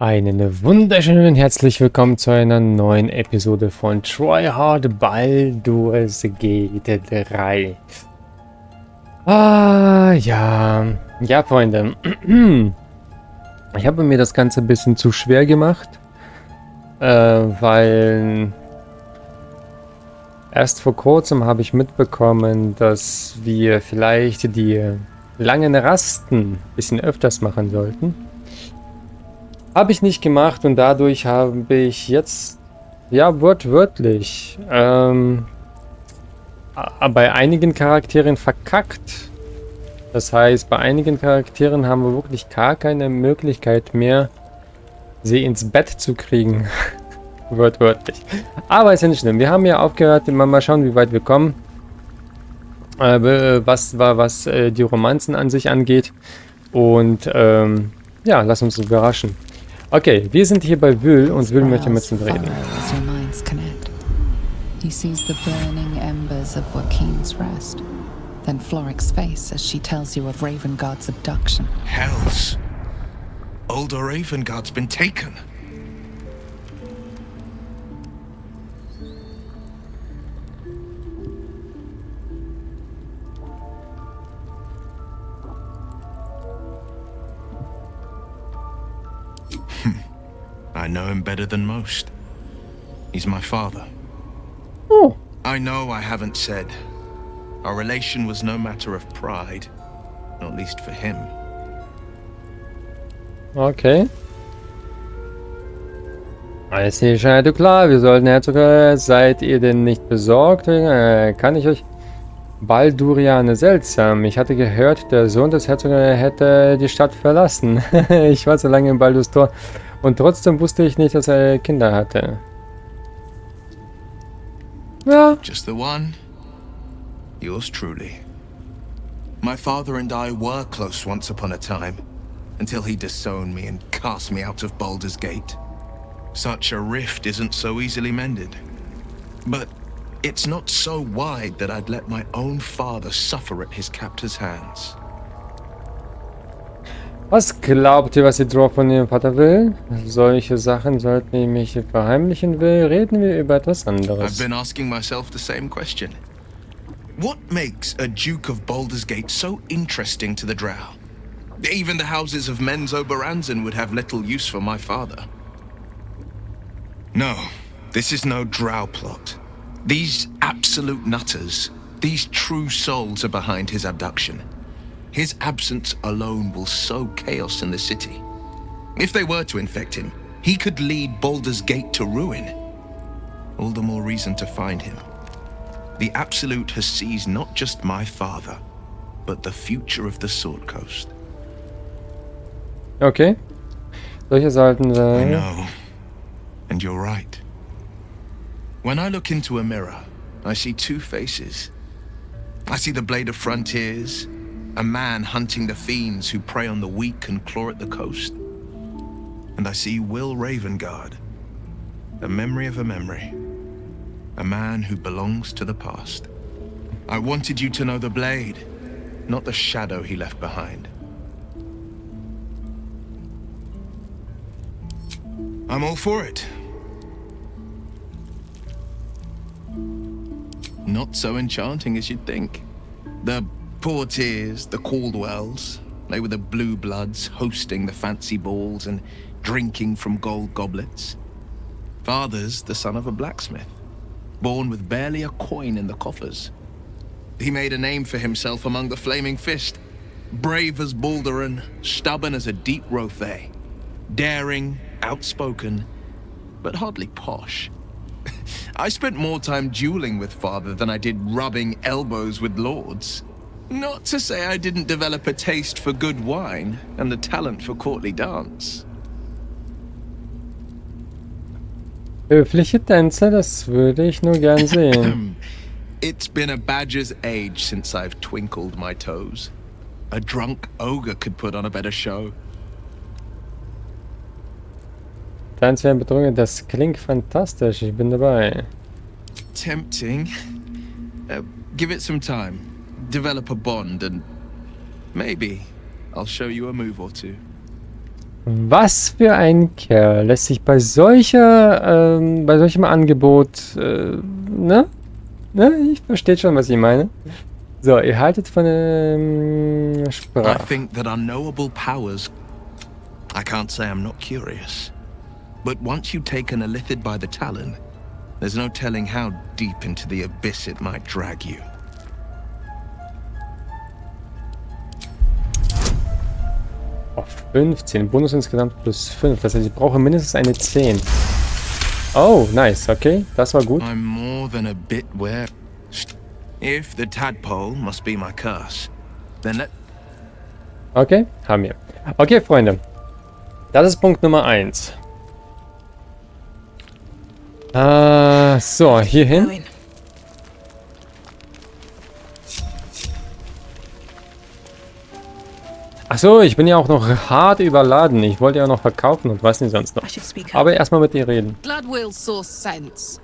Einen wunderschönen herzlich willkommen zu einer neuen Episode von Tryhard Baldur's Gate 3. Ja, Freunde. Ich habe mir das Ganze ein bisschen zu schwer gemacht, weil erst vor kurzem habe ich mitbekommen, dass wir vielleicht die langen Rasten ein bisschen öfters machen sollten. Habe ich nicht gemacht und dadurch habe ich jetzt, ja, wortwörtlich, bei einigen Charakteren verkackt. Das heißt, bei einigen Charakteren haben wir wirklich gar keine Möglichkeit mehr, sie ins Bett zu kriegen. Wortwörtlich. Aber ist ja nicht schlimm. Wir haben ja aufgehört, mal schauen, wie weit wir kommen. Was die Romanzen an sich angeht. Und ja, lass uns überraschen. Okay, wir sind hier bei Vielen und Vielen möchte mit uns reden. He sees the burning embers of Joaquin's rest, then Floric's face as she tells you of Ravengard's abduction. Hells! Older Ravengard's been taken. I know him better than most. He's my father. Oh. I know I haven't said. Our relation was no matter of pride, not least for him. Okay. Alles hier scheint klar. Wir sollten Herzog. Seid ihr denn nicht besorgt? Kann ich euch... Balduriane, seltsam. Ich hatte gehört, der Sohn des Herzogs hätte die Stadt verlassen. Ich war so lange im Baldurs Tor und trotzdem wusste ich nicht, dass er Kinder hatte. Ja. Just the one. Yours truly. My father and I were close once upon a time, until he disowned me and cast me out of Baldur's Gate. Such a rift isn't so easily mended. But it's not so wide that I'd let my own father suffer at his captor's hands. Was glaubt ihr, was die Draw von ihrem Vater will? Solche Sachen sollten ihr mich verheimlichen will. Reden wir über etwas anderes. I've been asking myself the same question. What makes a Duke of Baldur's Gate so interesting to the Drow? Even the houses of Menzoberranzan would have little use for my father. No, this is no Drow plot. These absolute nutters, these true souls are behind his abduction. His absence alone will sow chaos in the city. If they were to infect him, he could lead Baldur's Gate to ruin. All the more reason to find him. The Absolute has seized not just my father, but the future of the Sword Coast. Okay. Solche sollten I know. And you're right. When I look into a mirror, I see two faces. I see the Blade of Frontiers, a man hunting the fiends who prey on the weak and claw at the coast. And I see Will Ravengard, a memory of a memory, a man who belongs to the past. I wanted you to know the Blade, not the shadow he left behind. I'm all for it. Not so enchanting as you'd think. The Portiers, the Caldwells, they were the blue bloods hosting the fancy balls and drinking from gold goblets. Father's the son of a blacksmith, born with barely a coin in the coffers. He made a name for himself among the Flaming Fist, brave as Balduran, stubborn as a deep Rothay, daring, outspoken, but hardly posh. I spent more time dueling with father than I did rubbing elbows with lords. Not to say I didn't develop a taste for good wine and the talent for courtly dance. Höfliche Tänze, das würde ich nur gern sehen. It's been a badger's age since I've twinkled my toes. A drunk ogre could put on a better show. Tanz werden betrunken, das klingt fantastisch, ich bin dabei. Tempting. Give it some time. Develop a bond and maybe I'll show you a move or two. Was für ein Kerl lässt sich bei solchem Angebot, ne? Ich verstehe schon, was ich meine. So, ihr haltet von I Sprache. think that unknowable powers. I can't say I'm not curious. But once you've taken a lithid by the talon, there's no telling how deep into the abyss it might drag you. Auf 15. Bonus insgesamt plus 5. Das heißt, ich brauche mindestens eine 10. Oh, nice. Okay, das war gut. I'm more than a bit wary. If the tadpole must be my curse, then let... Okay, haben wir. Okay, Freunde. Das ist Punkt Nummer 1. So, hierhin. Achso, ich bin ja auch noch hart überladen. Ich wollte ja noch verkaufen und was nicht sonst noch. Aber erstmal mit dir reden. Glad Will saw sense.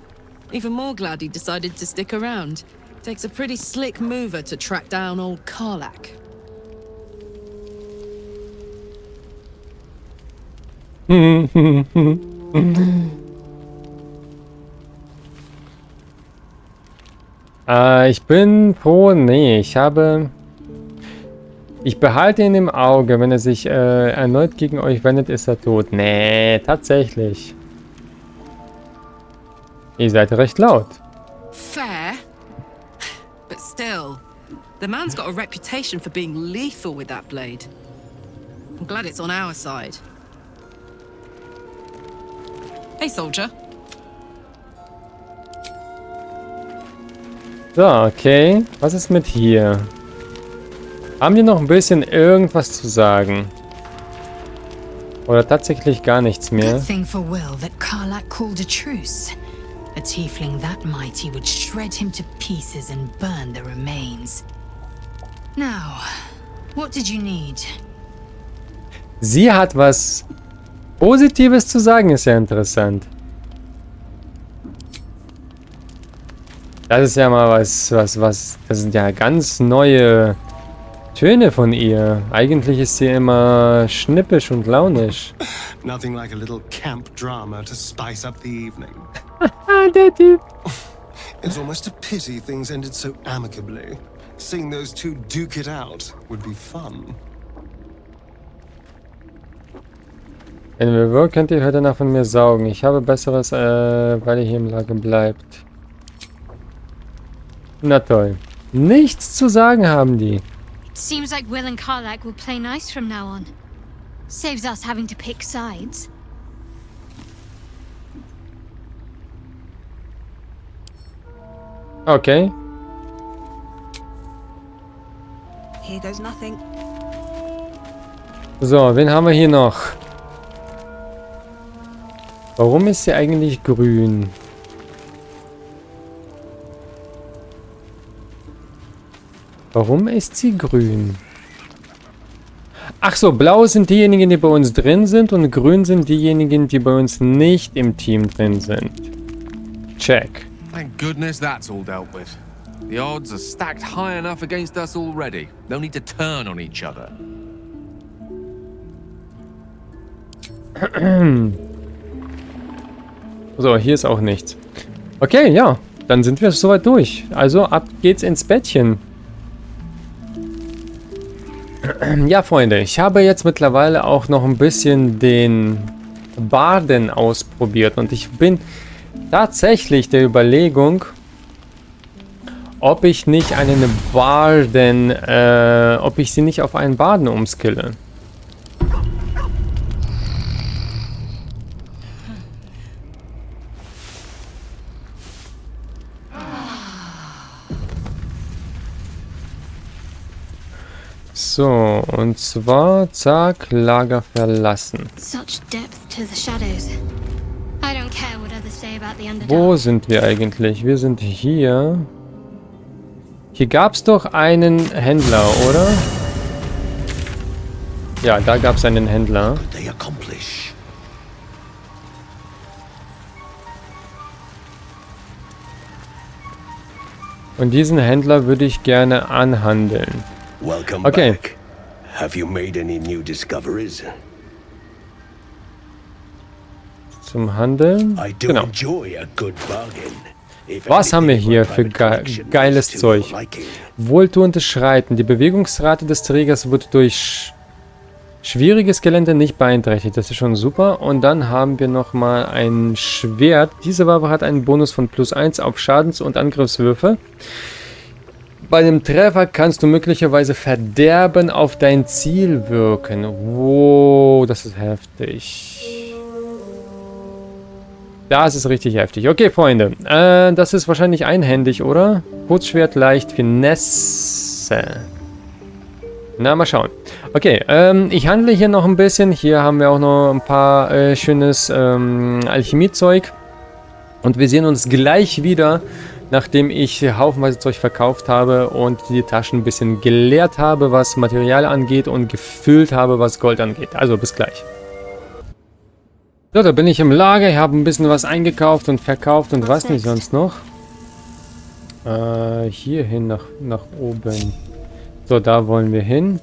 Even more glad he decided to stick around. Takes a pretty slick mover to track down old Karlak. Ich bin froh, nee, ich behalte ihn im Auge, wenn er sich erneut gegen euch wendet, ist er tot. Nee, tatsächlich. Ihr seid recht laut. Fair. But still, the man's got a reputation for being lethal with that blade. I'm glad it's on our side. Hey, soldier. So, okay. Was ist mit hier? Haben die noch ein bisschen irgendwas zu sagen? Oder tatsächlich gar nichts mehr? Good thing for Will that Karlak called a truce. A tiefling that mighty would shred him to pieces and burn the remains. Now, what did you need? Sie hat was Positives zu sagen, ist ja interessant. Das ist ja mal was, das sind ja ganz neue Töne von ihr. Eigentlich ist sie immer schnippisch und launisch. Nothing like a little camp drama to spice up the evening. Der Typ. It's almost a pity things ended so amicably. Seeing those two duke it out would be fun. Wenn ihr wollt, könnt ihr heute Nacht von mir saugen. Ich habe Besseres, weil ihr hier im Lager bleibt. Na toll. Nichts zu sagen haben die. Seems like Will and Karlak will play nice from now on. Saves us having to pick sides. Okay. Here goes nothing. So, wen haben wir hier noch? Warum ist sie eigentlich grün? Warum ist sie grün? Ach so, blau sind diejenigen, die bei uns drin sind und grün sind diejenigen, die bei uns nicht im Team drin sind. Check. Thank goodness that's all dealt with. The odds are stacked high enough against us already. No need to turn on each other. So, hier ist auch nichts. Okay, ja. Dann sind wir soweit durch. Also, ab geht's ins Bettchen. Ja, Freunde, ich habe jetzt mittlerweile auch noch ein bisschen den Barden ausprobiert. Und ich bin tatsächlich der Überlegung, ob ich nicht einen Barden, ob ich sie nicht auf einen Barden umskille. So, und zwar, zack, Lager verlassen. Such depth to the shadows. I don't care what others say about the underdog. Wo sind wir eigentlich? Wir sind hier. Hier gab es doch einen Händler, oder? Ja, da gab es einen Händler. They accomplish. Und diesen Händler würde ich gerne anhandeln. Welcome Okay. back. Have you made any new discoveries? zum Handeln. Genau. Was haben wir hier für geiles Zeug? Wohltuendes Schreiten. Die Bewegungsrate des Trägers wird durch schwieriges Gelände nicht beeinträchtigt. Das ist schon super. Und dann haben wir nochmal ein Schwert. Diese Waffe hat einen Bonus von +1 auf Schadens- und Angriffswürfe. Bei dem Treffer kannst du möglicherweise Verderben auf dein Ziel wirken. Wow, das ist heftig. Das ist richtig heftig. Okay, Freunde. Das ist wahrscheinlich einhändig, oder? Kurzschwert leicht Finesse. Na, mal schauen. Okay, ich handle hier noch ein bisschen. Hier haben wir auch noch ein paar schönes Alchemiezeug. Und wir sehen uns gleich wieder, nachdem ich haufenweise Zeug verkauft habe und die Taschen ein bisschen geleert habe, was Material angeht und gefüllt habe, was Gold angeht. Also bis gleich. So, da bin ich im Lager. Ich habe ein bisschen was eingekauft und verkauft und was nicht sonst noch. Hier hin nach oben. So, da wollen wir hin.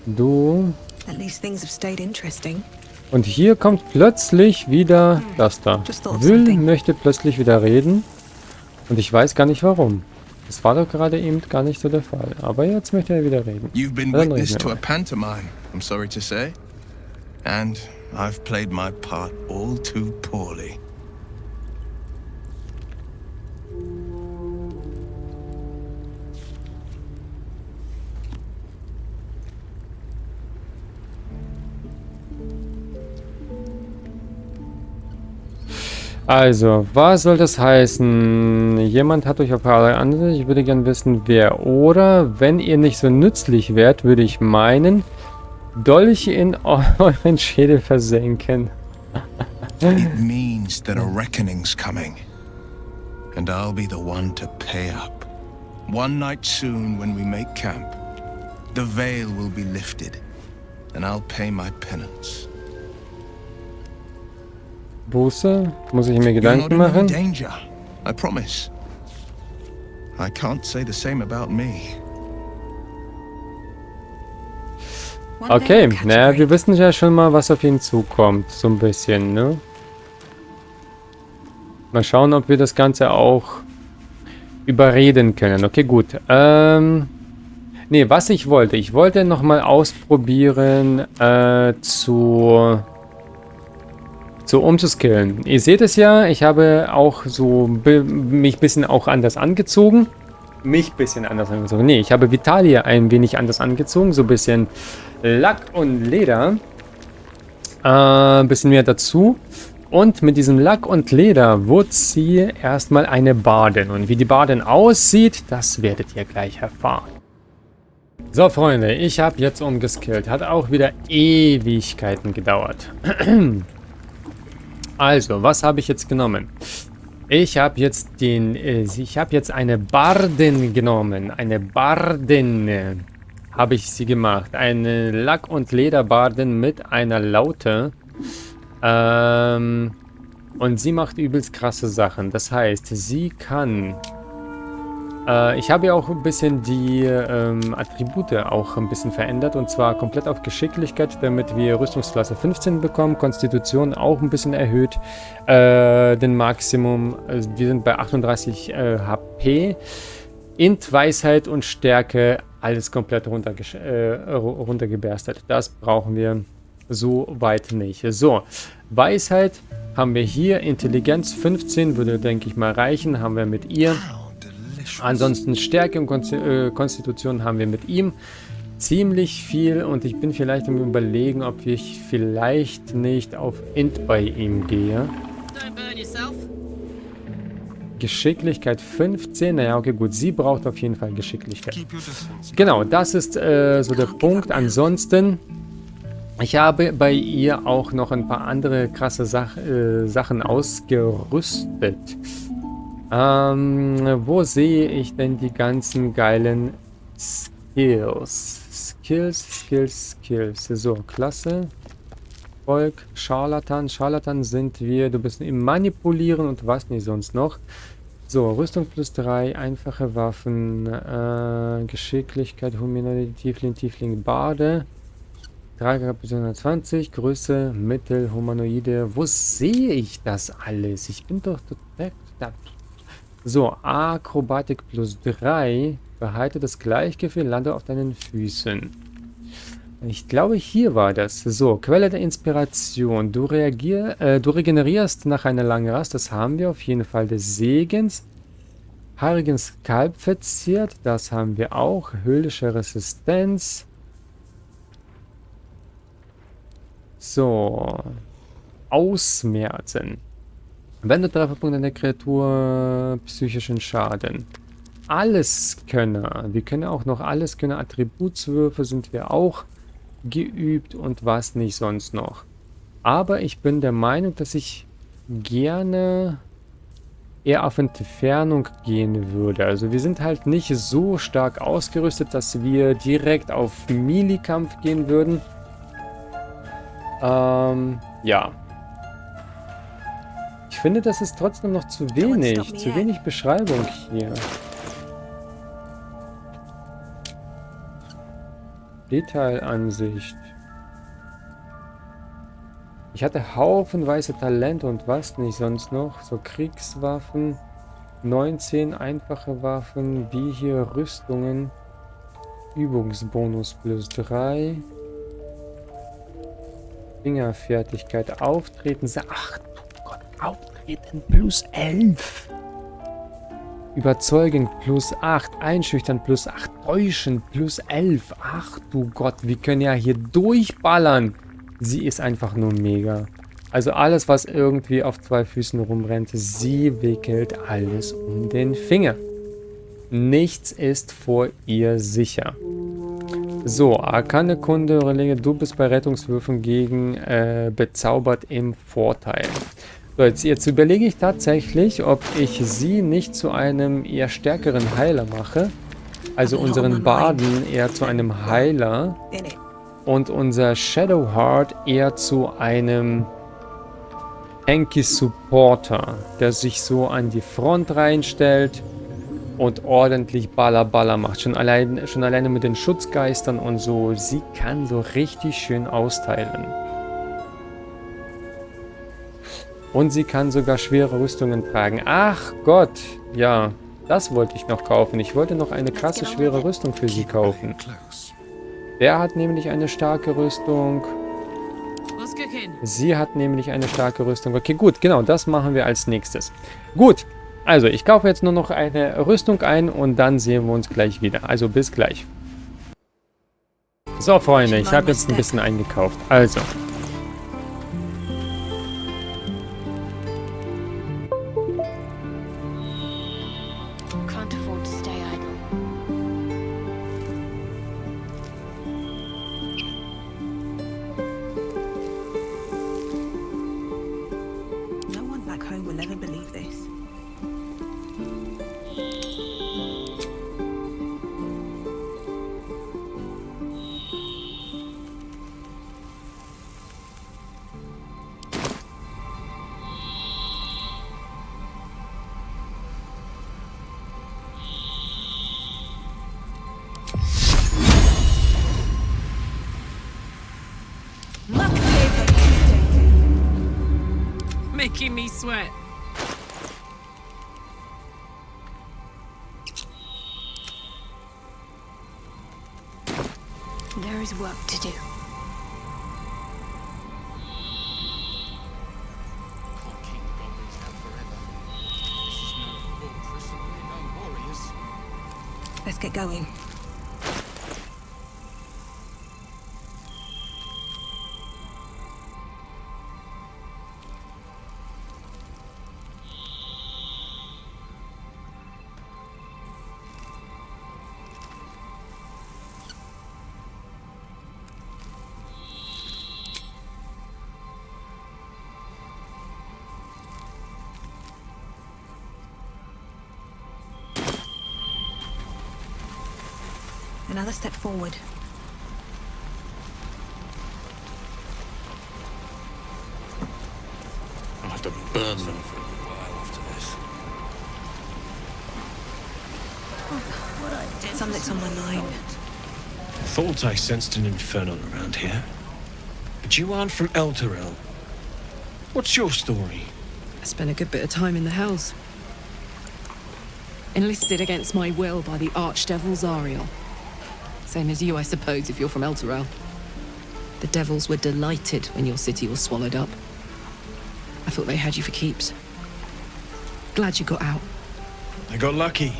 Du. Und hier kommt plötzlich wieder das da. Will möchte plötzlich wieder reden. Und ich weiß gar nicht warum. Das war doch gerade eben gar nicht so der Fall. Aber jetzt möchte er wieder reden. You've been witness to a pantomime, I'm sorry to say. And I've played my part all too poorly. Also, was soll das heißen? Jemand hat euch auf Frage angesetzt. Ich würde gern wissen, wer. Oder, wenn ihr nicht so nützlich wärt, würde ich meinen, Dolch in euren Schädel versenken. It means that a reckoning's coming. And I'll be the one to pay up. One night soon when we make camp, the veil will be lifted. And I'll pay my penance. Buße? Muss ich mir Gedanken machen? Danger, I promise. I can't say the same about me. Okay, naja, wir wissen ja schon mal, was auf ihn zukommt. So ein bisschen, ne? Mal schauen, ob wir das Ganze auch überreden können. Okay, gut. Nee, was ich wollte nochmal ausprobieren, umzuskillen. Ihr seht es ja, ich habe auch so mich ein bisschen auch anders angezogen. Nee, ich habe Vitalia ein wenig anders angezogen. So ein bisschen Lack und Leder. Ein bisschen mehr dazu. Und mit diesem Lack und Leder wird sie erstmal eine Bardin. Und wie die Bardin aussieht, das werdet ihr gleich erfahren. So, Freunde, ich habe jetzt umgeskillt. Hat auch wieder Ewigkeiten gedauert. Also, was habe ich jetzt genommen? Ich habe jetzt eine Bardin genommen. Eine Bardin habe ich sie gemacht. Eine Lack- und Lederbardin mit einer Laute. Und sie macht übelst krasse Sachen. Das heißt, sie kann... ich habe ja auch ein bisschen die Attribute auch ein bisschen verändert. Und zwar komplett auf Geschicklichkeit, damit wir Rüstungsklasse 15 bekommen. Konstitution auch ein bisschen erhöht. Den Maximum. Wir sind bei 38 HP. Int, Weisheit und Stärke. Alles komplett runtergeberstet. Das brauchen wir so weit nicht. So, Weisheit haben wir hier. Intelligenz 15 würde, denke ich mal, reichen. Haben wir mit ihr. Ansonsten Stärke und Konstitution haben wir mit ihm ziemlich viel und ich bin vielleicht am Überlegen, ob ich vielleicht nicht auf Int bei ihm gehe. Geschicklichkeit 15, naja, okay, gut, sie braucht auf jeden Fall Geschicklichkeit. Genau, das ist so der Punkt. Ansonsten, ich habe bei ihr auch noch ein paar andere krasse Sachen ausgerüstet. Wo sehe ich denn die ganzen geilen Skills? Skills. So, Klasse. Volk, Scharlatan. Scharlatan sind wir. Du bist im Manipulieren und was nicht sonst noch. So, Rüstung +3, einfache Waffen, Geschicklichkeit, Humanoid, Tiefling, Bade. Trage 120, Größe, Mittel, Humanoide. Wo sehe ich das alles? Ich bin doch total... So, Akrobatik plus 3. Behalte das Gleichgefühl, lande auf deinen Füßen. Ich glaube, hier war das. So, Quelle der Inspiration. Du regenerierst nach einer langen Rast. Das haben wir auf jeden Fall. Des Segens. Haarigen Skalp verziert. Das haben wir auch. Höllische Resistenz. So. Ausmerzen. Wende Trefferpunkte der Kreatur psychischen Schaden. Alleskönner. Wir können auch noch Alleskönner. Attributswürfe sind wir auch geübt und was nicht sonst noch. Aber ich bin der Meinung, dass ich gerne eher auf Entfernung gehen würde. Also wir sind halt nicht so stark ausgerüstet, dass wir direkt auf Melee-Kampf gehen würden. Ja. Ich finde, das ist trotzdem noch zu wenig. Zu wenig Beschreibung hier. Detailansicht. Ich hatte haufenweise Talente und was nicht sonst noch. So Kriegswaffen. 19 einfache Waffen. Wie hier Rüstungen. Übungsbonus plus 3. Fingerfertigkeit. Auftreten. Ach du Gott. Auftreten plus 11. Überzeugen plus 8, einschüchtern plus 8, täuschen plus 11. Ach du Gott, wir können ja hier durchballern. Sie ist einfach nur mega. Also alles, was irgendwie auf 2 Füßen rumrennt, sie wickelt alles um den Finger. Nichts ist vor ihr sicher. So, Arkane Kunde, Relege, du bist bei Rettungswürfen gegen bezaubert im Vorteil. So, jetzt überlege ich tatsächlich, ob ich sie nicht zu einem eher stärkeren Heiler mache. Also unseren Barden eher zu einem Heiler. Und unser Shadowheart eher zu einem tanky Supporter, der sich so an die Front reinstellt und ordentlich Baller macht. Schon alleine mit den Schutzgeistern und so. Sie kann so richtig schön austeilen. Und sie kann sogar schwere Rüstungen tragen. Ach Gott, ja, das wollte ich noch kaufen. Ich wollte noch eine krasse schwere Rüstung für sie kaufen. Der hat nämlich eine starke Rüstung. Sie hat nämlich eine starke Rüstung. Okay, gut, genau, das machen wir als nächstes. Gut, also ich kaufe jetzt nur noch eine Rüstung ein und dann sehen wir uns gleich wieder. Also bis gleich. So, Freunde, ich habe jetzt ein bisschen eingekauft. Also... Making me sweat. There is work to do. Let's get going. Another step forward. I'll have to burn them for a while after this. Something's on my mind. Thought I sensed an inferno around here. But you aren't from Elturel. What's your story? I spent a good bit of time in the Hells. Enlisted against my will by the Archdevil Zariel. Same as you, I suppose, if you're from Elturel. The devils were delighted when your city was swallowed up. I thought they had you for keeps. Glad you got out. I got lucky.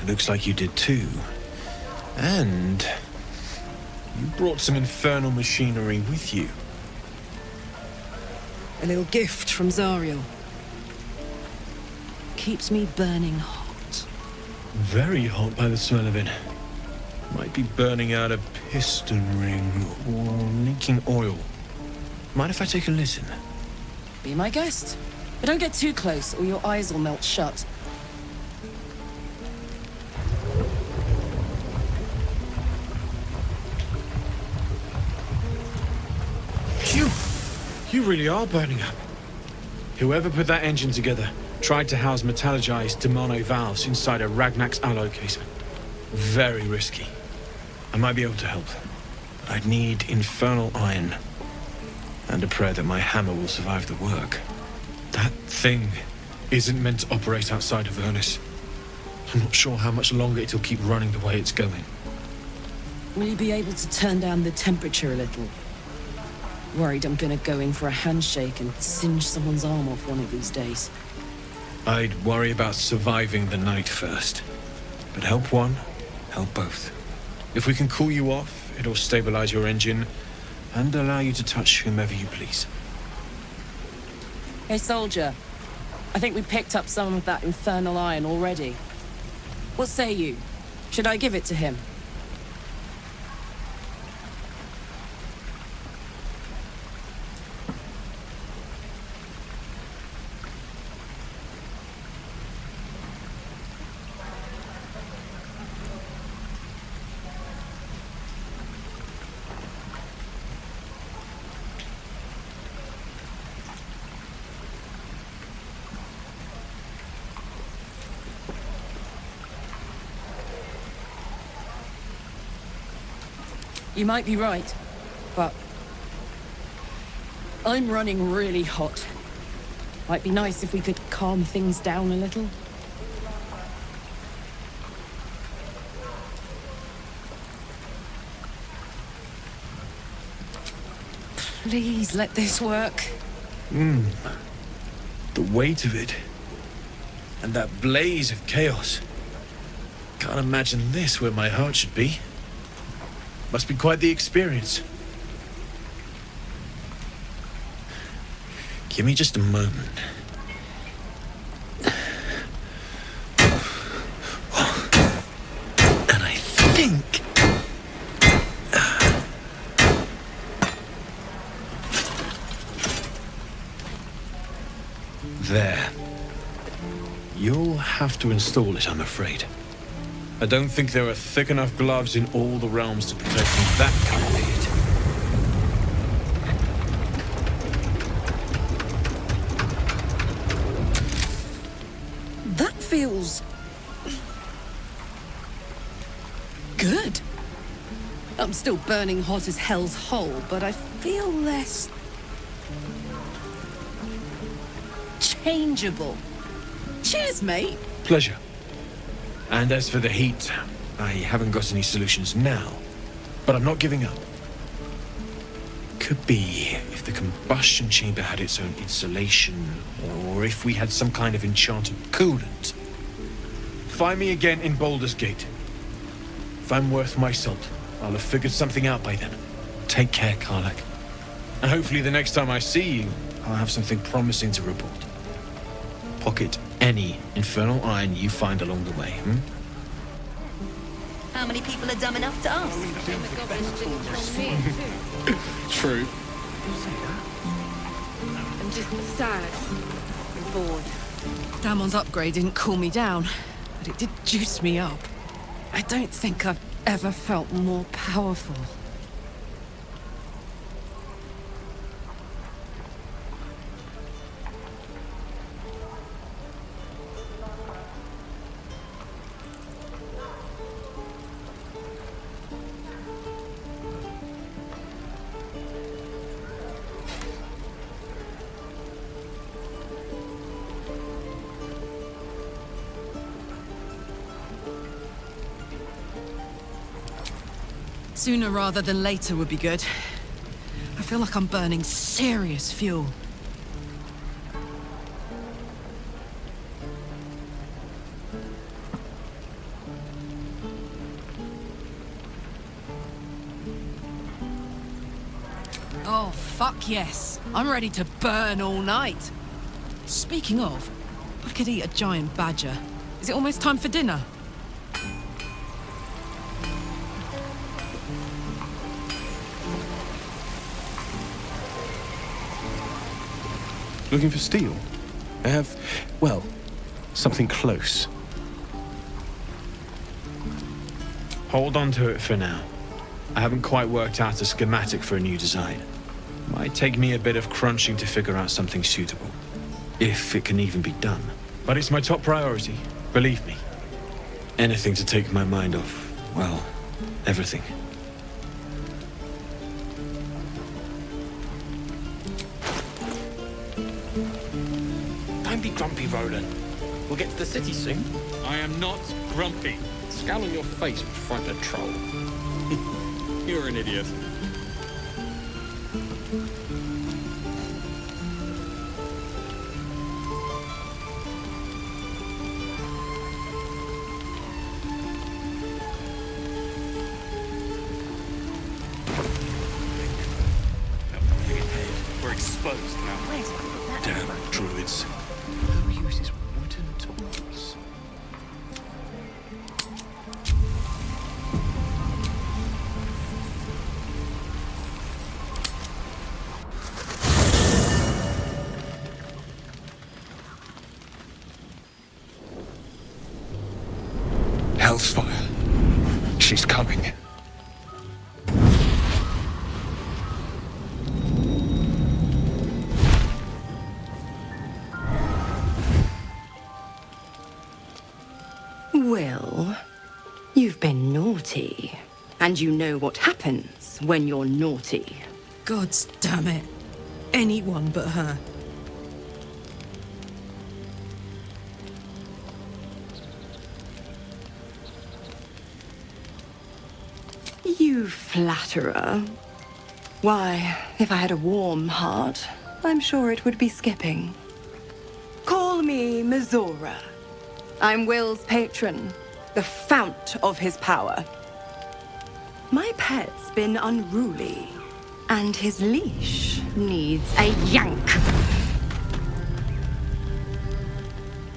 It looks like you did too. And you brought some infernal machinery with you. A little gift from Zariel. Keeps me burning hot. Very hot by the smell of it. Might be burning out a piston ring or leaking oil. Mind if I take a listen? Be my guest. But don't get too close or your eyes will melt shut. Phew! You really are burning up. Whoever put that engine together tried to house metallogized Demano valves inside a Ragnak's alloy casement. Very risky. I might be able to help. I'd need infernal iron. And a prayer that my hammer will survive the work. That thing isn't meant to operate outside of Vernus. I'm not sure how much longer it'll keep running the way it's going. Will you be able to turn down the temperature a little? Worried I'm gonna go in for a handshake and singe someone's arm off one of these days. I'd worry about surviving the night first. But help one, help both. If we can cool you off, it'll stabilize your engine and allow you to touch whomever you please. Hey, soldier. I think we picked up some of that infernal iron already. What say you? Should I give it to him? You might be right, but I'm running really hot. Might be nice if we could calm things down a little. Please let this work. The weight of it. And that blaze of chaos. Can't imagine this where my heart should be. Must be quite the experience. Give me just a moment. And I think... There. You'll have to install it, I'm afraid. I don't think there are thick enough gloves in all the realms to protect from that kind of heat. That feels... good. I'm still burning hot as hell's hole, but I feel less... changeable. Cheers, mate. Pleasure. And as for the heat, I haven't got any solutions now, but I'm not giving up. Could be if the combustion chamber had its own insulation, or if we had some kind of enchanted coolant. Find me again in Baldur's Gate. If I'm worth my salt, I'll have figured something out by then. Take care, Karlach. And hopefully the next time I see you, I'll have something promising to report. Pocket any infernal iron you find along the way, How many people are dumb enough to ask? True. I'm just sad and bored. Damon's upgrade didn't cool me down, but it did juice me up. I don't think I've ever felt more powerful. Sooner rather than later would be good. I feel like I'm burning serious fuel. Oh, fuck yes. I'm ready to burn all night. Speaking of, I could eat a giant badger. Is it almost time for dinner? Looking for steel? I have, well, something close. Hold on to it for now. I haven't quite worked out a schematic for a new design. Might take me a bit of crunching to figure out something suitable. If it can even be done. But it's my top priority, believe me. Anything to take my mind off, well, everything. Don't be grumpy, Roland. We'll get to the city soon. I am not grumpy. Scowl on your face would frighten a troll. You're an idiot. We're exposed now. Damn druids. Who uses wooden tools? Hellsfire. She's coming. Well, you've been naughty. And you know what happens when you're naughty. God's damn it. Anyone but her. You flatterer. Why, if I had a warm heart, I'm sure it would be skipping. Call me Mizora. I'm Will's patron, the fount of his power. My pet's been unruly, and his leash needs a yank.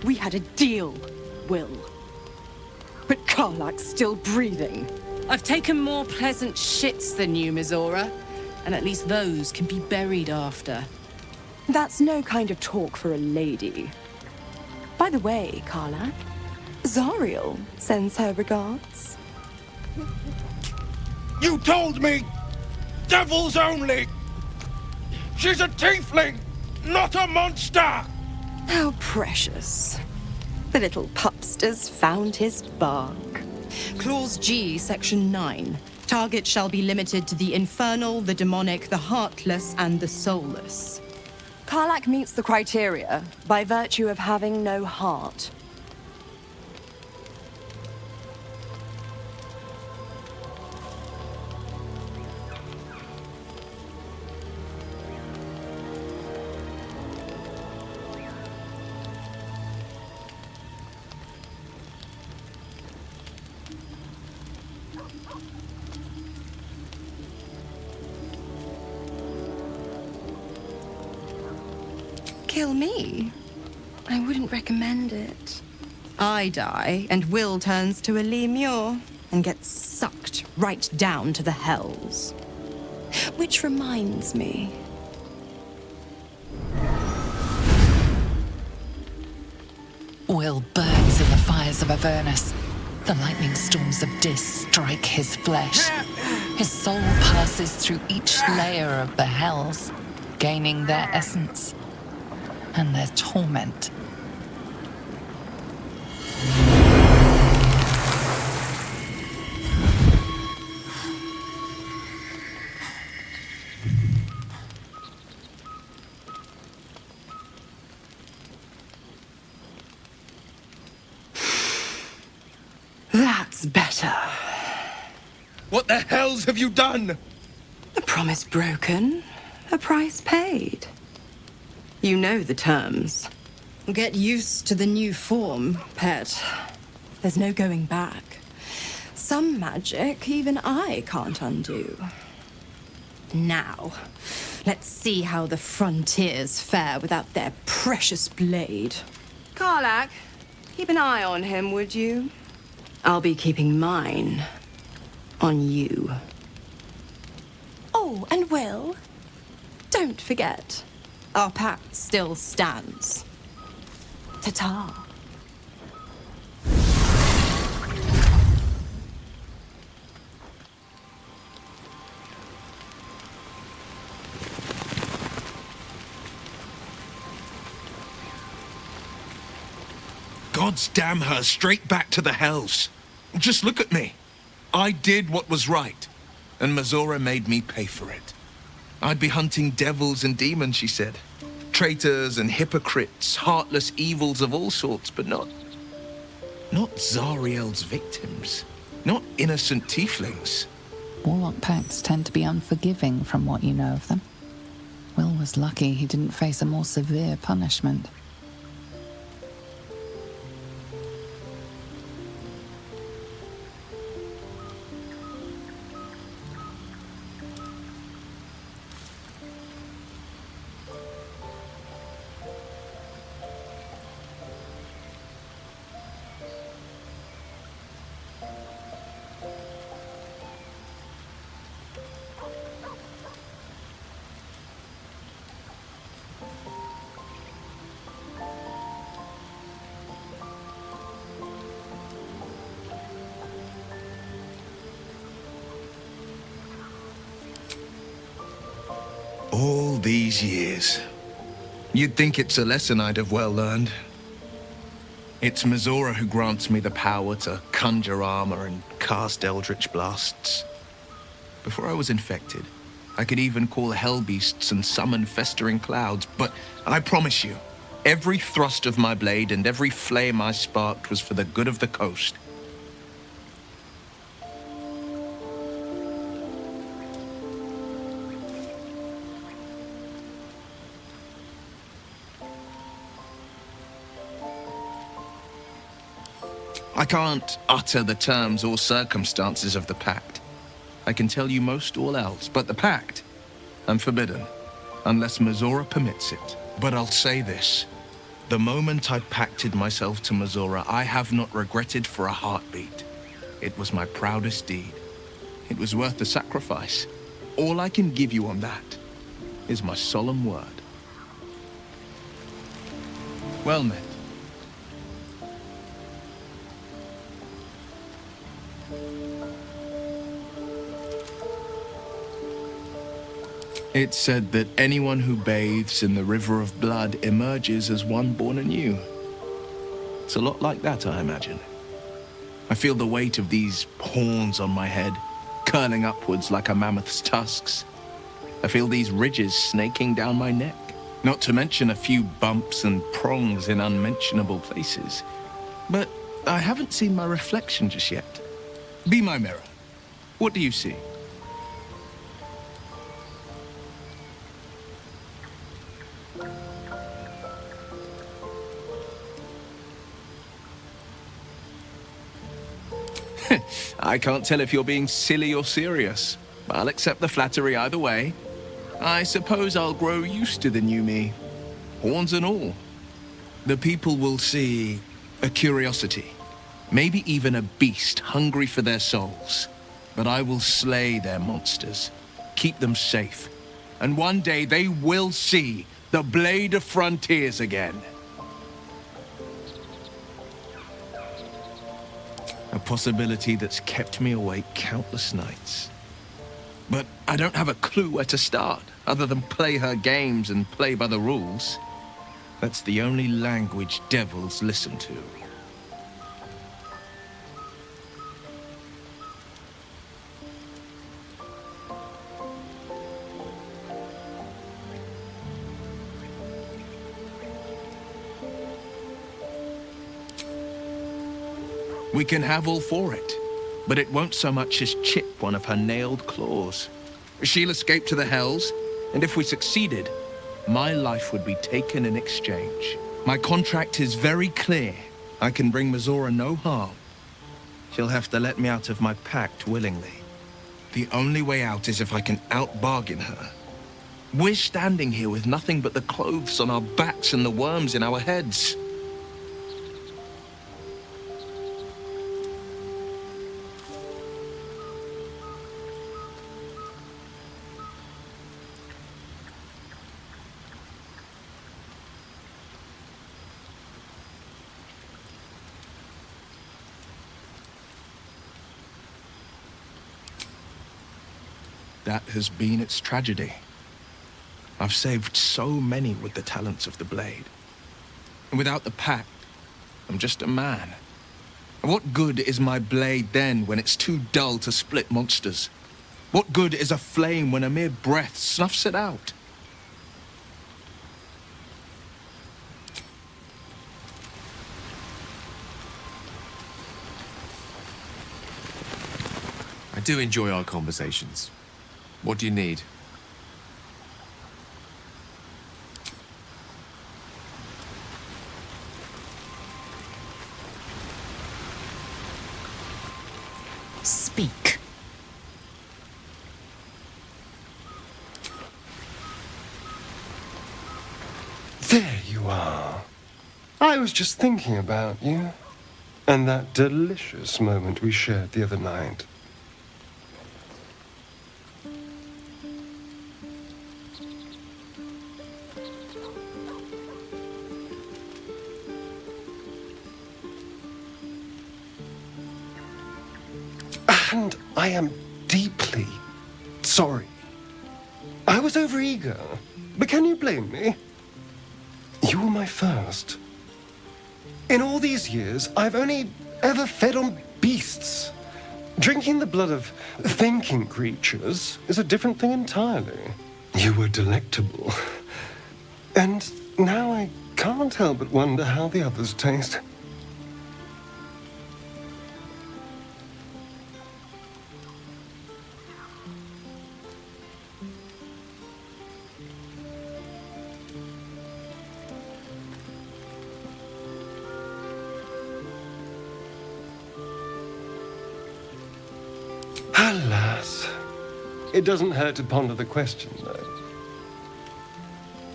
We had a deal, Will. But Karlak's still breathing. I've taken more pleasant shits than you, Mizora, and at least those can be buried after. That's no kind of talk for a lady. By the way, Karlak, Zariel sends her regards. You told me! Devils only! She's a tiefling, not a monster! How precious. The little pupster's found his bark. Clause G, Section 9. Target shall be limited to the infernal, the demonic, the heartless, and the soulless. Karlak meets the criteria by virtue of having no heart. Kill me? I wouldn't recommend it. I die, and Will turns to a lemure and gets sucked right down to the hells. Which reminds me. Will burns in the fires of Avernus. The lightning storms of Dis strike his flesh. His soul passes through each layer of the hells, gaining their essence and their torment. That's better. What the hells have you done? A promise broken, a price paid. You know the terms. Get used to the new form, pet. There's no going back. Some magic even I can't undo. Now, let's see how the frontiers fare without their precious blade. Karlak, keep an eye on him, would you? I'll be keeping mine on you. Oh, and Will, don't forget, our pact still stands. Ta-ta. God's damn her, straight back to the hells. Just look at me. I did what was right, and Mizora made me pay for it. I'd be hunting devils and demons, she said. Traitors and hypocrites, heartless evils of all sorts, but not Zariel's victims. Not innocent tieflings. Warlock pacts tend to be unforgiving from what you know of them. Will was lucky he didn't face a more severe punishment. All these years. You'd think it's a lesson I'd have well learned. It's Mizora who grants me the power to conjure armor and cast eldritch blasts. Before I was infected, I could even call hell beasts and summon festering clouds, but I promise you, every thrust of my blade and every flame I sparked was for the good of the coast. I can't utter the terms or circumstances of the pact. I can tell you most all else, but the pact, I'm forbidden, unless Mizora permits it. But I'll say this. The moment I pacted myself to Mizora, I have not regretted for a heartbeat. It was my proudest deed. It was worth the sacrifice. All I can give you on that is my solemn word. Well met. It's said that anyone who bathes in the river of blood emerges as one born anew. It's a lot like that, I imagine. I feel the weight of these horns on my head, curling upwards like a mammoth's tusks. I feel these ridges snaking down my neck, not to mention a few bumps and prongs in unmentionable places. But I haven't seen my reflection just yet. Be my mirror. What do you see? I can't tell if you're being silly or serious. I'll accept the flattery either way. I suppose I'll grow used to the new me, horns and all. The people will see a curiosity, maybe even a beast hungry for their souls. But I will slay their monsters, keep them safe, and one day they will see the Blade of Frontiers again. A possibility that's kept me awake countless nights. But I don't have a clue where to start, other than play her games and play by the rules. That's the only language devils listen to. We can have all for it. but it won't so much as chip one of her nailed claws. She'll escape to the hells, and if we succeeded, my life would be taken in exchange. My contract is very clear. I can bring Mizora no harm. She'll have to let me out of my pact willingly. The only way out is if I can out-bargain her. We're standing here with nothing but the clothes on our backs and the worms in our heads. That has been its tragedy. I've saved so many with the talents of the blade. And without the pact, I'm just a man. And what good is my blade then when it's too dull to split monsters? What good is a flame when a mere breath snuffs it out? I do enjoy our conversations. What do you need? Speak. There you are. I was just thinking about you. And that delicious moment we shared the other night. And I am deeply sorry. I was overeager, but can you blame me? You were my first. In all these years, I've only ever fed on beasts. Drinking the blood of thinking creatures is a different thing entirely. You were delectable. And now I can't help but wonder how the others taste. Alas, it doesn't hurt to ponder the question, though.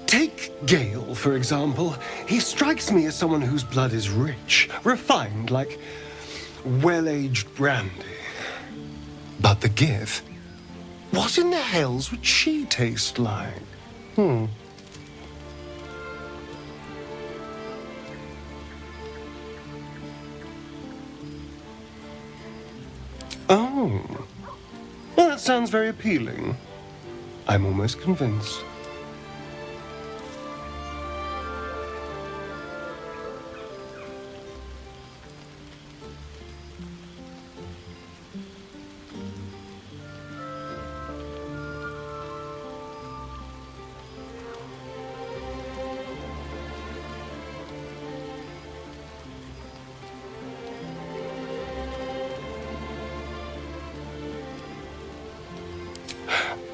Take Gale, for example. He strikes me as someone whose blood is rich, refined, like well-aged brandy. But the Gith, what in the hells would she taste like? Oh, well, that sounds very appealing. I'm almost convinced.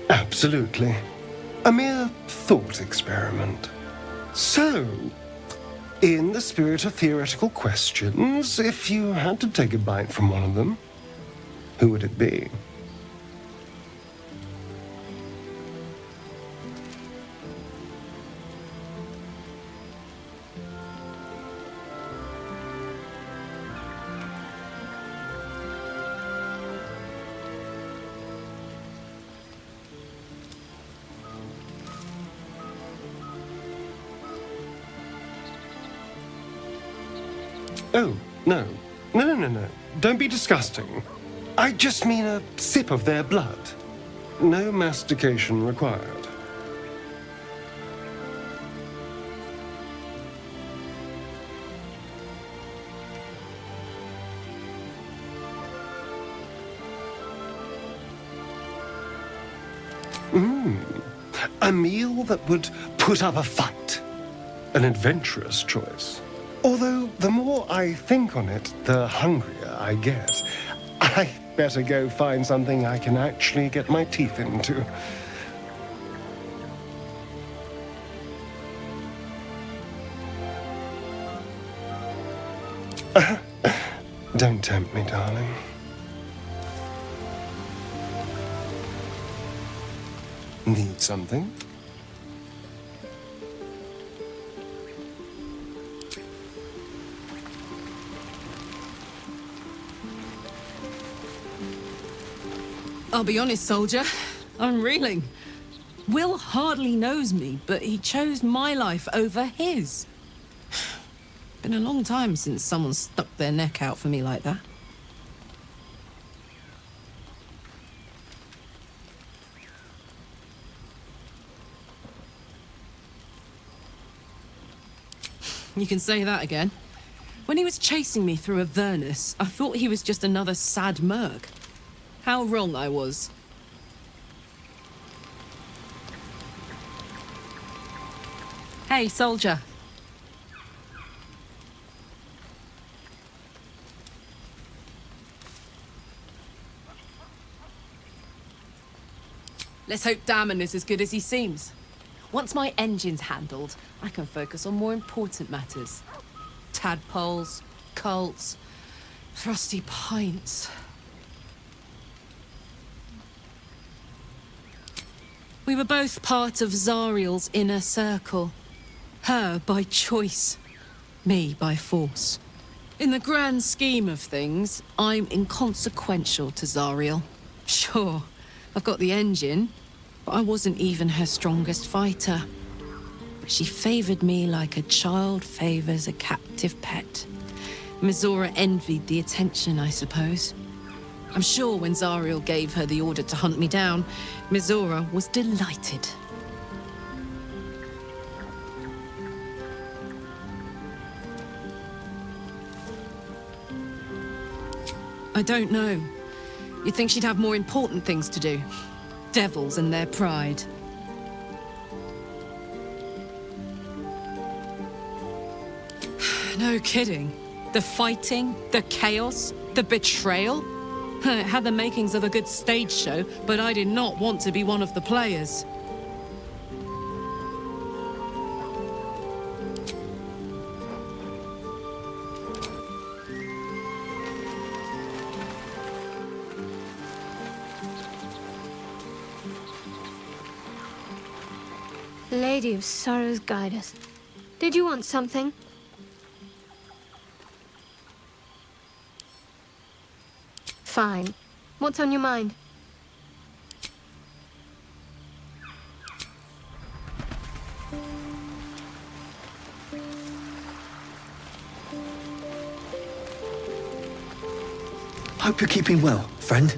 Absolutely. A mere thought experiment. So, in the spirit of theoretical questions, if you had to take a bite from one of them, who would it be? Oh, no. No. Don't be disgusting. I just mean a sip of their blood. No mastication required. A meal that would put up a fight. An adventurous choice. Although, the more I think on it, the hungrier I get. I better go find something I can actually get my teeth into. Don't tempt me, darling. Need something? I'll be honest, soldier. I'm reeling. Will hardly knows me, but he chose my life over his. Been a long time since someone stuck their neck out for me like that. You can say that again. When he was chasing me through Avernus, I thought he was just another sad merc. How wrong I was. Hey, soldier. Let's hope Damon is as good as he seems. Once my engine's handled, I can focus on more important matters. Tadpoles, cults, frosty pints. We were both part of Zariel's inner circle. Her by choice, me by force. In the grand scheme of things, I'm inconsequential to Zariel. Sure, I've got the engine, but I wasn't even her strongest fighter. But she favored me like a child favors a captive pet. Mizora envied the attention, I suppose. I'm sure when Zariel gave her the order to hunt me down, Mizora was delighted. I don't know. You'd think she'd have more important things to do. Devils and their pride. No kidding. The fighting, the chaos, the betrayal. It had the makings of a good stage show, but I did not want to be one of the players. Lady of Sorrows, guide us. Did you want something? Fine. What's on your mind? Hope you're keeping well, friend.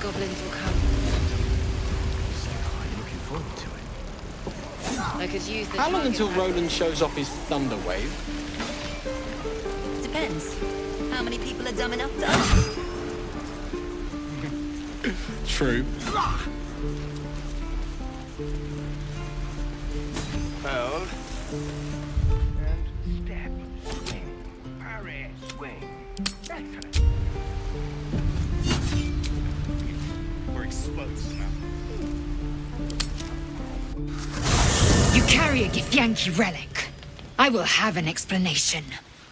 Goblins will come. I'm looking forward to it. I could use the How long target until practice. Roland shows off his thunder wave? Depends. How many people are dumb enough to ask? True. Hold. And step. Swing. Parry. You carry a Githyanki relic. I will have an explanation.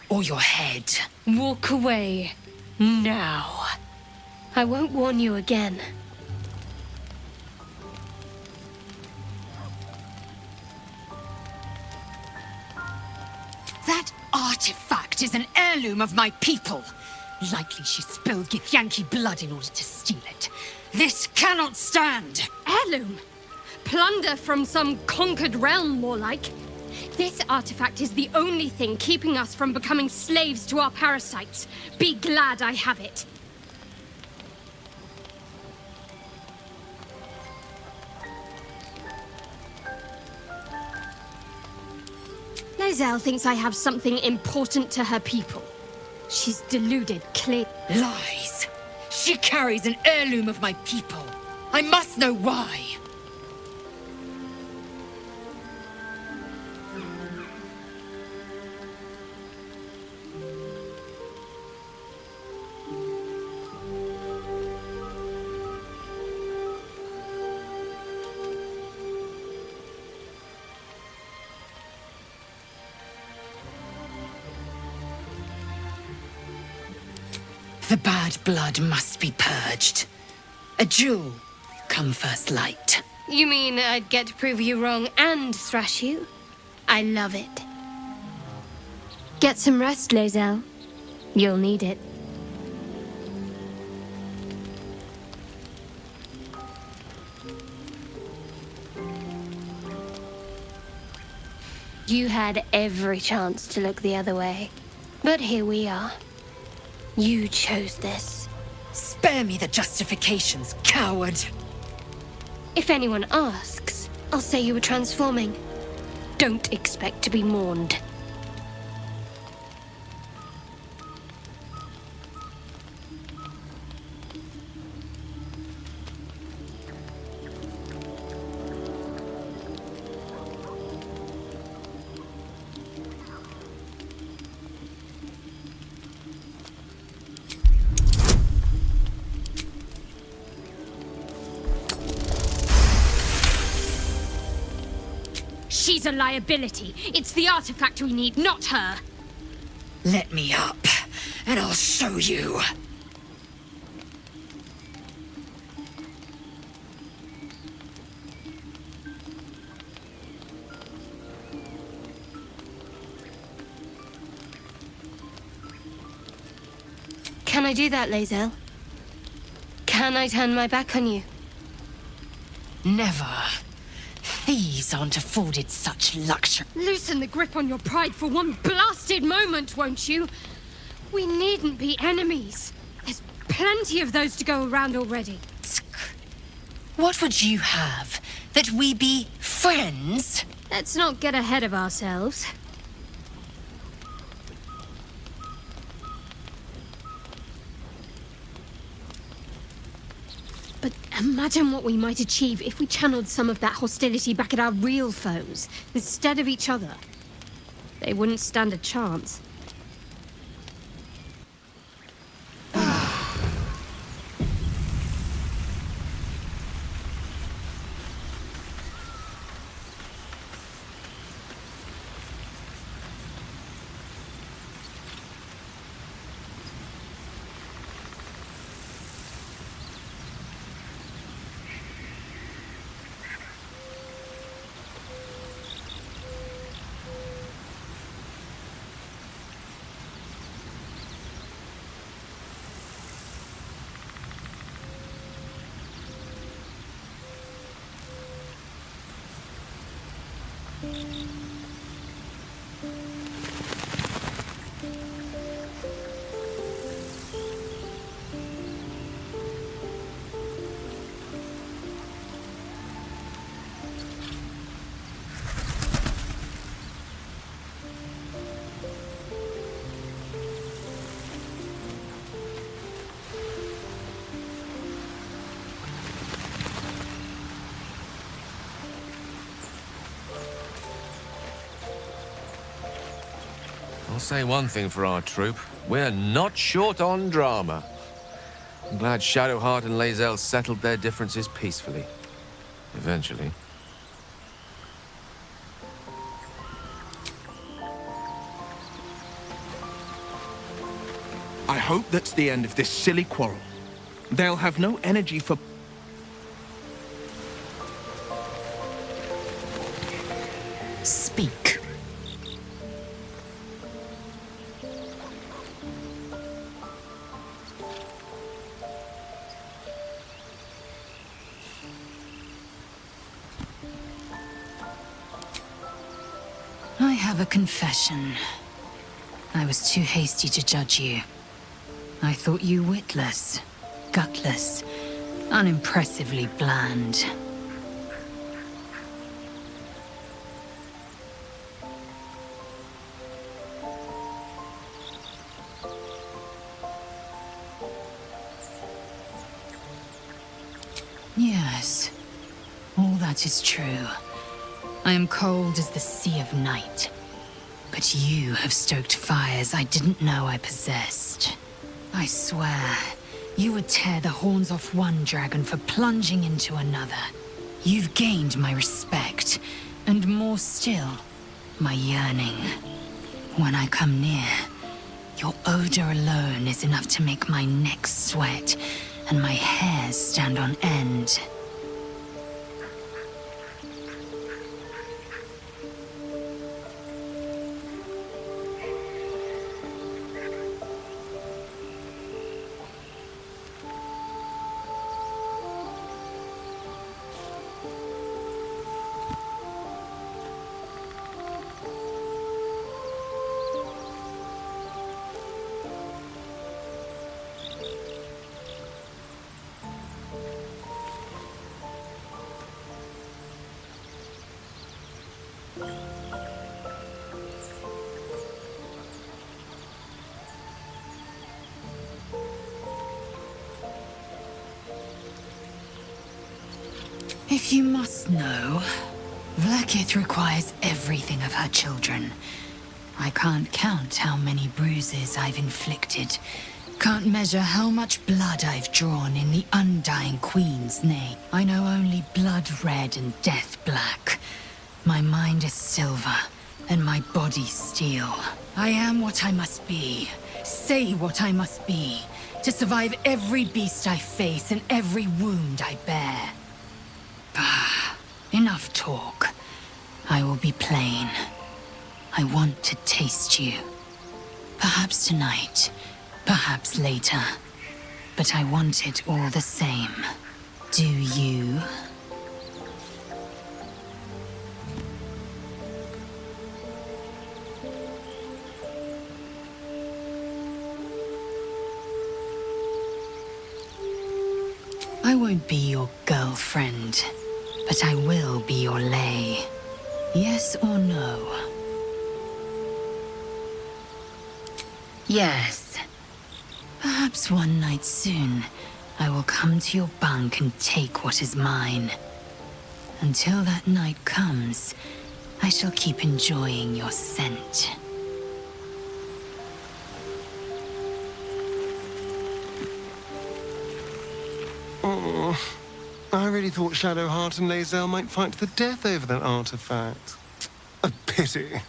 Or your head. Walk away. Now. I won't warn you again. That artifact is an heirloom of my people. Likely she spilled Githyanki blood in order to steal it. This cannot stand. Heirloom? Plunder from some conquered realm, more like. This artifact is the only thing keeping us from becoming slaves to our parasites. Be glad I have it. Lizelle thinks I have something important to her people. She's deluded, clear. Lies. She carries an heirloom of my people. I must know why. The bad blood must be purged. A jewel, come first light. You mean I'd get to prove you wrong and thrash you? I love it. Get some rest, Lizelle. You'll need it. You had every chance to look the other way. But here we are. You chose this. Spare me the justifications, coward. If anyone asks, I'll say you were transforming. Don't expect to be mourned. She's a liability. It's the artifact we need, not her. Let me up, and I'll show you. Can I do that, Lizelle? Can I turn my back on you? Never. Thieves aren't afforded such luxury. Loosen the grip on your pride for one blasted moment, won't you? We needn't be enemies. There's plenty of those to go around already. What would you have? That we be friends? Let's not get ahead of ourselves. But imagine what we might achieve if we channeled some of that hostility back at our real foes, instead of each other. They wouldn't stand a chance. I'll say one thing for our troop. We're not short on drama. I'm glad Shadowheart and Lae'zel settled their differences peacefully. Eventually. I hope that's the end of this silly quarrel. They'll have no energy for... Speak. I have a confession. I was too hasty to judge you. I thought you witless, gutless, unimpressively bland. Yes, all that is true. I am cold as the sea of night. But you have stoked fires I didn't know I possessed. I swear, you would tear the horns off one dragon for plunging into another. You've gained my respect, and more still, my yearning. When I come near, your odor alone is enough to make my neck sweat and my hairs stand on end. If you must know, Vlaakith requires everything of her children. I can't count how many bruises I've inflicted. Can't measure how much blood I've drawn in the undying Queen's name. I know only blood red and death black. My mind is silver, and my body steel. I am what I must be, say what I must be, to survive every beast I face and every wound I bear. Bah, enough talk. I will be plain. I want to taste you. Perhaps tonight, perhaps later. But I want it all the same. Do you? I won't be your girlfriend, but I will be your lay. Yes or no? Yes. Perhaps one night soon, I will come to your bunk and take what is mine. Until that night comes, I shall keep enjoying your scent. Oh, I really thought Shadowheart and Lae'zel might fight to the death over that artifact. A pity.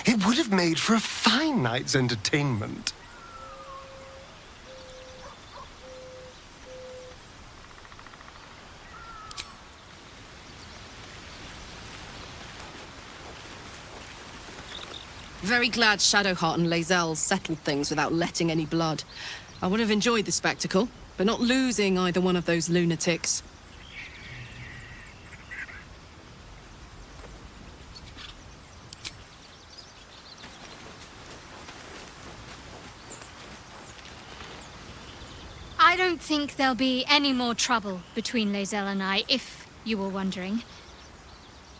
It would have made for a fine night's entertainment. Very glad Shadowheart and Lae'zel settled things without letting any blood. I would have enjoyed the spectacle, but not losing either one of those lunatics. I don't think there'll be any more trouble between Lae'zel and I, if you were wondering.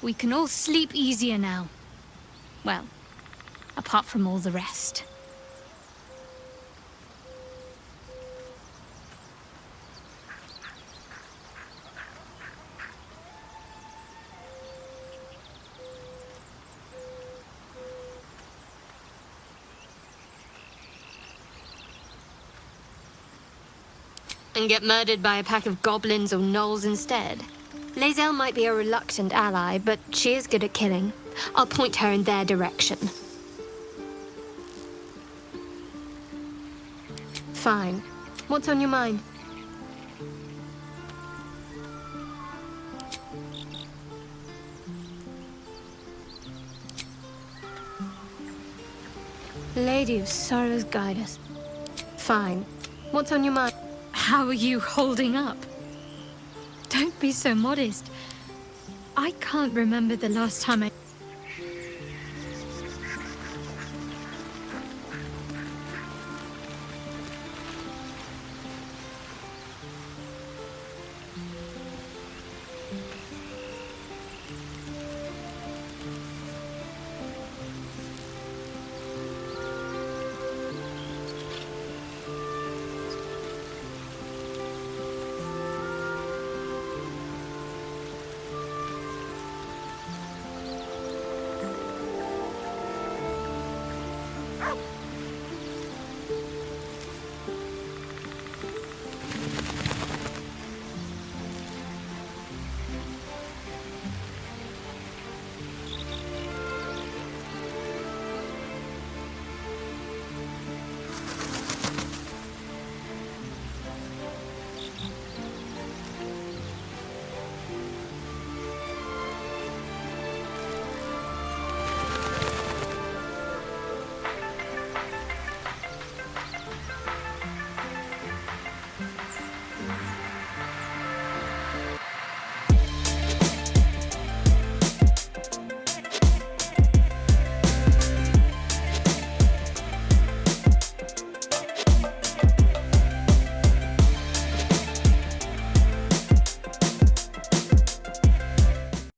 We can all sleep easier now. Well, apart from all the rest. and get murdered by a pack of goblins or gnolls instead. Lae'zel might be a reluctant ally, but she is good at killing. I'll point her in their direction. Fine. What's on your mind? Lady of Sorrows, guide us. Fine. What's on your mind? How are you holding up? Don't be so modest. I can't remember the last time I...